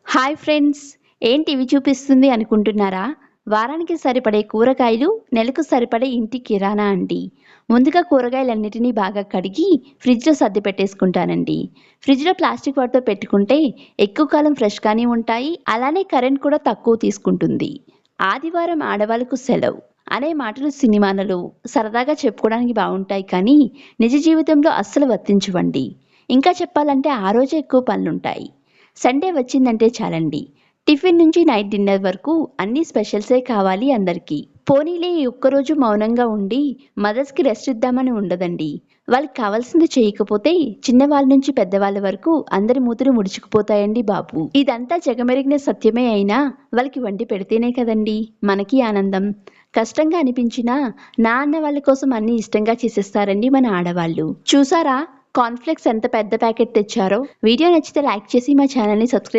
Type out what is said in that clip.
Hi friends, ఏంటి ఇవి చూపిస్తుంది అనుకుంటున్నారా? వారానికి సరిపడే కూరగాయలు, నెలకు సరిపడే ఇంటి కిరాణా అండి. ముందుగా కూరగాయలన్నిటినీ బాగా కడిగి ఫ్రిడ్జ్‌లో సర్ది పెట్టేసుకుంటానండి. ఫ్రిడ్జ్‌లో ప్లాస్టిక్ వాటితో పెట్టుకుంటే ఎక్కువ కాలం ఫ్రెష్‌గానే ఉంటాయి. అలానే కరెంట్ కూడా తక్కువ తీసుకుంటుంది. ఆదివారం ఆడవాళ్ళకు సెలవు అనే మాటలు సినిమాలలో సరదాగా చెప్పుకోవడానికి బావుంటాయి కానీ నిజ జీవితంలో అస్సలు వర్తించవండి. ఇంకా చెప్పాలంటే ఆ రోజే ఎక్కువ పనులుంటాయి. సండే వచ్చిందంటే చాలండి. టిఫిన్ నుంచి నైట్ డిన్నర్ వరకు అన్నీ స్పెషల్సే కావాలి అందరికీ. పోనీలే ఈ ఒక్కరోజు మౌనంగా ఉండి మదర్స్‌కి రెస్ట్ ఇద్దామని ఉండదండి. వాళ్ళకి కావాల్సింది చేయకపోతే చిన్నవాళ్ళ నుంచి పెద్దవాళ్ళ వరకు అందరి మూతులు ముడుచుకుపోతాయండి బాబు. ఇదంతా జగమెరిగిన సత్యమే అయినా వాళ్ళకి వండి పెడితేనే కదండీ మనకి ఆనందం. కష్టంగా అనిపించినా నా అన్న వాళ్ళ కోసం అన్నీ ఇష్టంగా చేసేస్తారండి మన ఆడవాళ్ళు. చూసారా కార్న్‌ఫ్లేక్స్ ఎంత పెద్ద ప్యాకెట్ తెచ్చారో? వీడియో నచ్చితే లైక్ చేసి మా ఛానల్‌ని సబ్స్క్రైబ్